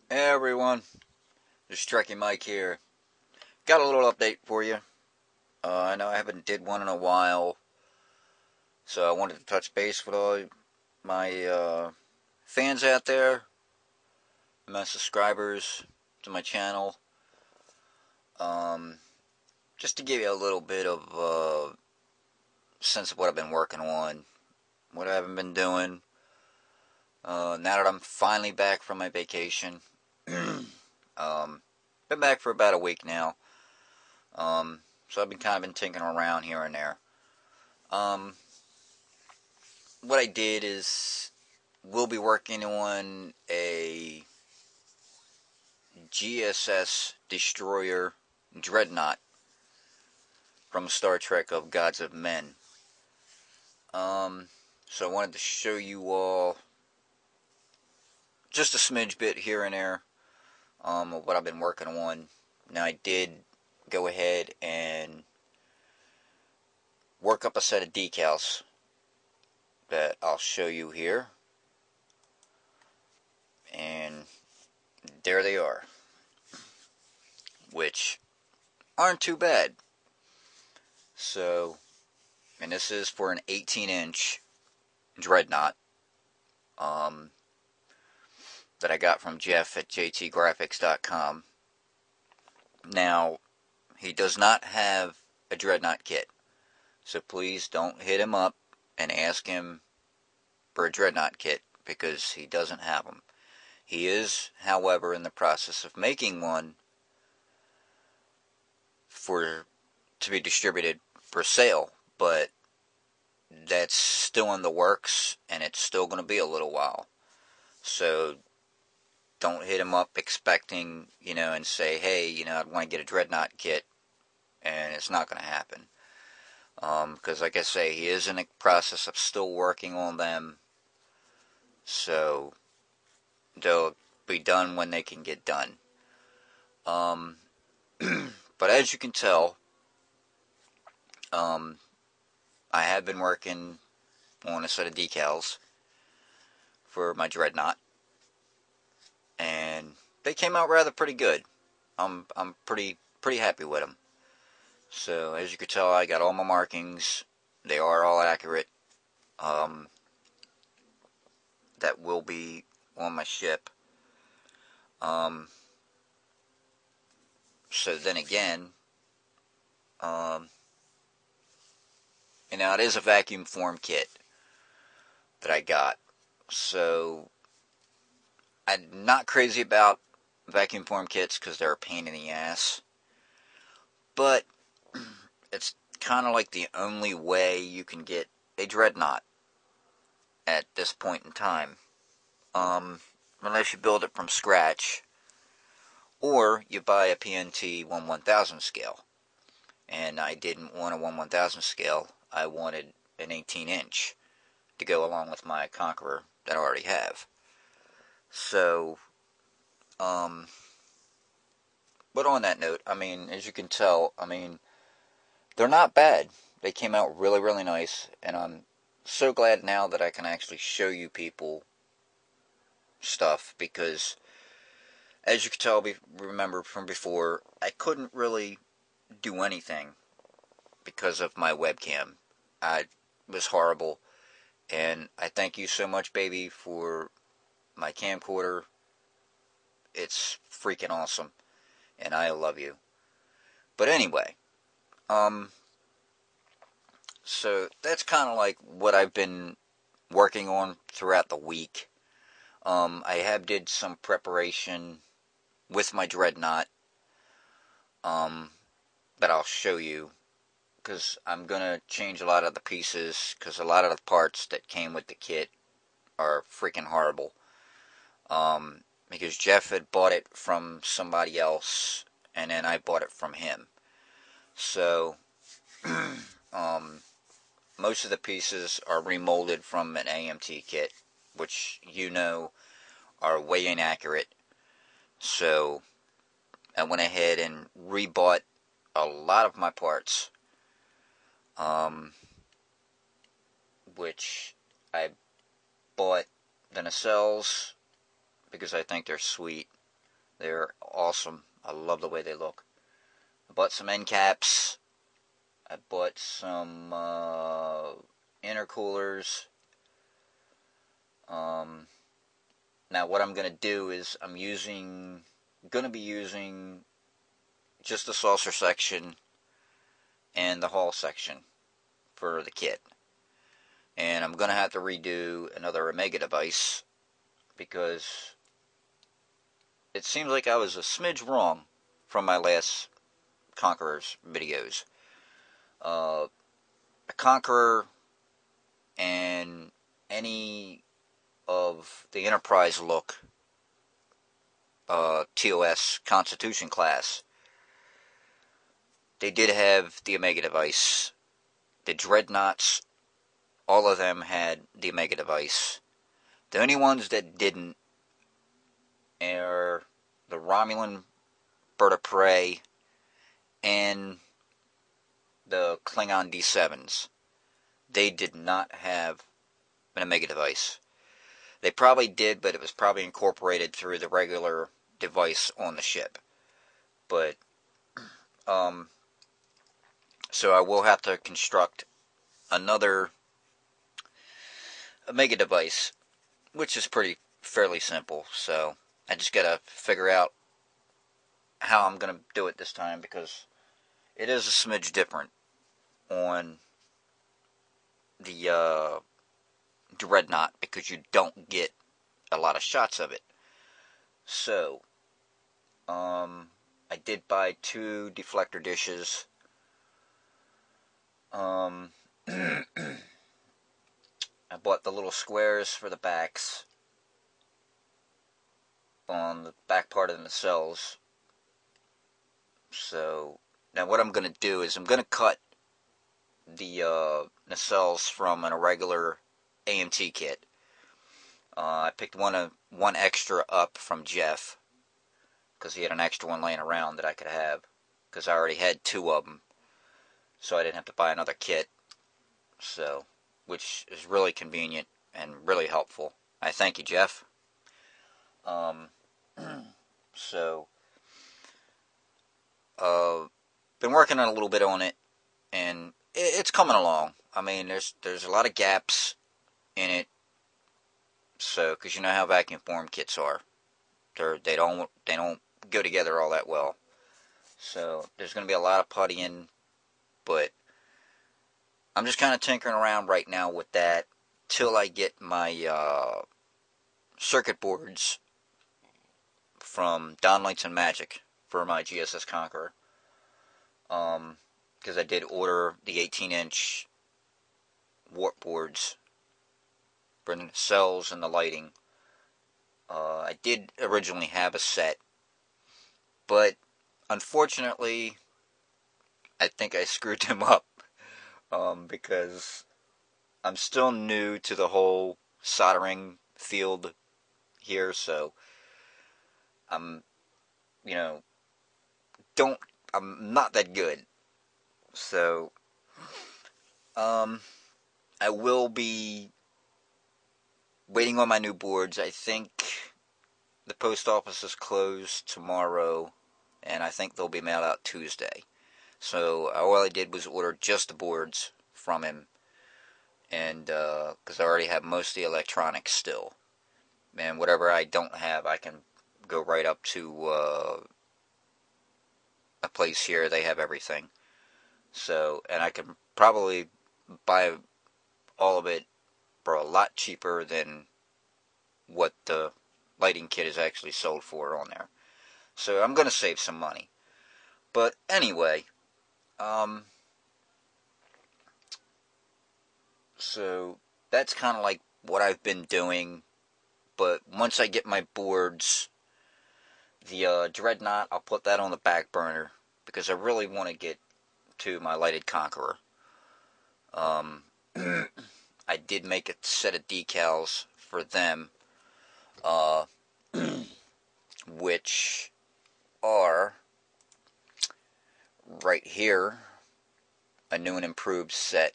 Hey everyone, just Trekkie Mike here. Got a little update for you. I know I haven't did one in a while, so I wanted to touch base with all my fans out there, my subscribers to my channel. Um, just to give you a little bit of sense of what I've been working on, what I haven't been doing. Now that I'm finally back from my vacation, been back for about a week now. So I've been kind of been tinkering around here and there. What I did is we'll be working on a G.S.S. Destroyer Dreadnought from Star Trek of Gods of Men. So I wanted to show you all just a smidge bit here and there of what I've been working on. Now I did go ahead and work up a set of decals that I'll show you here. And there they are, which aren't too bad. So, and this is for an 18-inch Dreadnought that I got from Jeff at jtgraphics.com. Now, he does not have a Dreadnought kit, so please don't hit him up and ask him for a Dreadnought kit, because he doesn't have them. He is, however, in the process of making one to be distributed for sale, but that's still in the works, and it's still going to be a little while. So don't hit him up expecting, and say, hey, I want to get a Dreadnought kit, and it's not going to happen. Because like I say, he is in the process of still working on them, so they'll be done when they can get done. But as you can tell, I have been working on a set of decals for my Dreadnought, and they came out rather pretty good. I'm pretty happy with them. So as you can tell, I got all my markings. They are all accurate. That will be on my ship. So then again, it is a vacuum form kit that I got. So I'm not crazy about vacuum form kits because they're a pain in the ass. But it's kind of like the only way you can get a Dreadnought at this point in time. Unless you build it from scratch, or you buy a PNT 1/1000 scale. And I didn't want a 1/1000 scale. I wanted an 18-inch to go along with my Conqueror that I already have. So, but on that note, as you can tell, they're not bad. They came out really, really nice, and I'm so glad now that I can actually show you people stuff, because as you can tell, remember from before, I couldn't really do anything because of my webcam. It was horrible, and I thank you so much, baby, for my camcorder. It's freaking awesome, and I love you. But anyway, so that's kind of like what I've been working on throughout the week. I have did some preparation with my Dreadnought, that I'll show you, because I'm going to change a lot of the pieces, because a lot of the parts that came with the kit are freaking horrible. Because Jeff had bought it from somebody else, and then I bought it from him. So, most of the pieces are remolded from an AMT kit, which are way inaccurate. So I went ahead and rebought a lot of my parts, which I bought the nacelles because I think they're sweet, They're awesome. I love the way they look. I bought some end caps. I bought some intercoolers. Now what I'm going to do is I'm going to be using just the saucer section and the hull section for the kit. And I'm going to have to redo another Omega device because it seems like I was a smidge wrong from my last Conqueror's videos. A Conqueror and any of the Enterprise look TOS Constitution class, they did have the Omega device. The Dreadnoughts, all of them had the Omega device. The only ones that didn't are the Romulan Bird of Prey and the Klingon D7s. They did not have an Omega device. They probably did, but it was probably incorporated through the regular device on the ship. But, so I will have to construct another Omega device, which is fairly simple. So I just gotta figure out how I'm gonna do it this time, because it is a smidge different on the Dreadnought, because you don't get a lot of shots of it. So, I did buy 2 deflector dishes. I bought the little squares for the backs on the back part of the nacelles. So, now what I'm going to do is I'm going to cut the nacelles from an irregular AMT kit. I picked one extra up from Jeff, because he had an extra one laying around that I could have, because I already had 2 of them, so I didn't have to buy another kit. So, which is really convenient and really helpful. I thank you, Jeff. So, been working on a little bit on it, and it's coming along. I mean, there's a lot of gaps in it. So, because you know how vacuum form kits are, they don't go together all that well. So there's going to be a lot of puttying, but I'm just kind of tinkering around right now with that till I get my circuit boards from Don Lights and Magic for my G.S.S. Conqueror. Because I did order the 18-inch warp boards for the cells and the lighting. I did originally have a set, but unfortunately, I think I screwed them up, because I'm still new to the whole soldering field here, so I'm not that good. So, I will be waiting on my new boards. I think the post office is closed tomorrow, and I think they'll be mailed out Tuesday. So all I did was order just the boards from him, and because I already have most of the electronics still, and whatever I don't have, I can go right up to a place here. They have everything. So, and I can probably buy all of it for a lot cheaper than what the lighting kit is actually sold for on there. So I'm going to save some money. But anyway, so that's kind of like what I've been doing. But once I get my boards, the Dreadnought, I'll put that on the back burner, because I really want to get to my lighted Conqueror. I did make a set of decals for them, which are right here, a new and improved set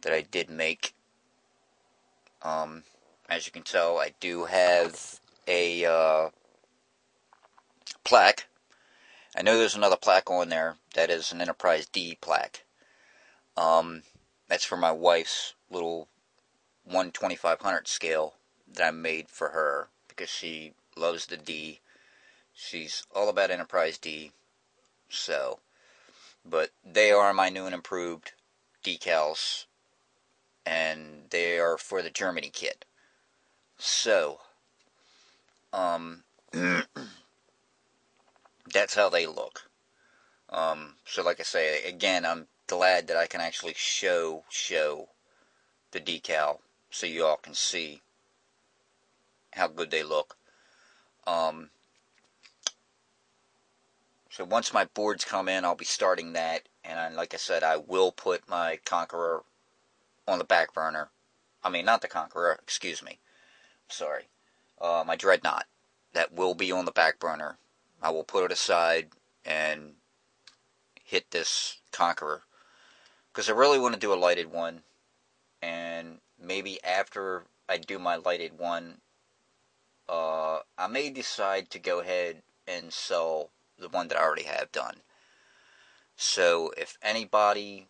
that I did make. As you can tell, I do have a plaque. I know there's another plaque on there that is an Enterprise D plaque. That's for my wife's little 1/2500 scale that I made for her because she loves the D. She's all about Enterprise D. So, but they are my new and improved decals, and they are for the Germany kit. So, that's how they look. So like I say, again, I'm glad that I can actually show the decal so you all can see how good they look. So once my boards come in, I'll be starting that, and like I said, I will put my Conqueror on the back burner. I mean, not the Conqueror, excuse me. Sorry. My Dreadnought. That will be on the back burner. I will put it aside and hit this Conqueror. Because I really want to do a lighted one. And maybe after I do my lighted one, I may decide to go ahead and sell the one that I already have done. So if anybody,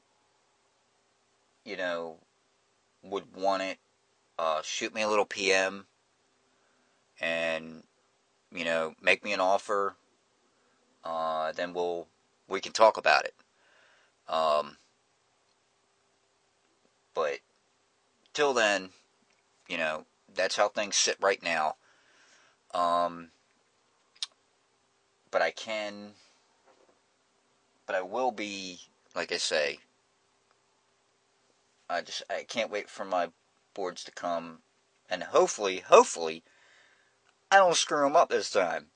would want it, shoot me a little PM and, make me an offer. Then we can talk about it. But till then, that's how things sit right now. But I will be, like I say, I can't wait for my boards to come, and hopefully, I don't screw them up this time.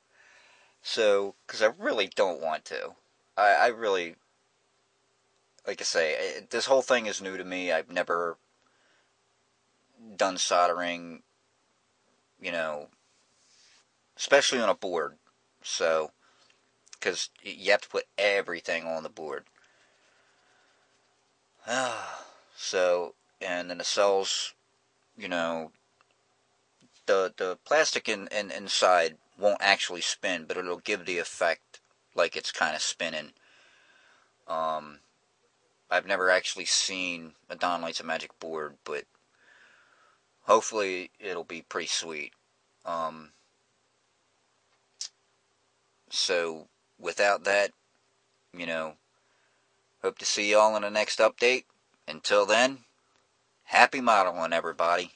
So, because I really don't want to. I really, like I say, this whole thing is new to me. I've never done soldering, especially on a board. So, because you have to put everything on the board. So, and then the cells, the plastic inside won't actually spin, but it'll give the effect like it's kind of spinning. I've never actually seen a Don Lights of Magic board, but hopefully it'll be pretty sweet. So without that, hope to see y'all in the next update. Until then, happy modeling, everybody.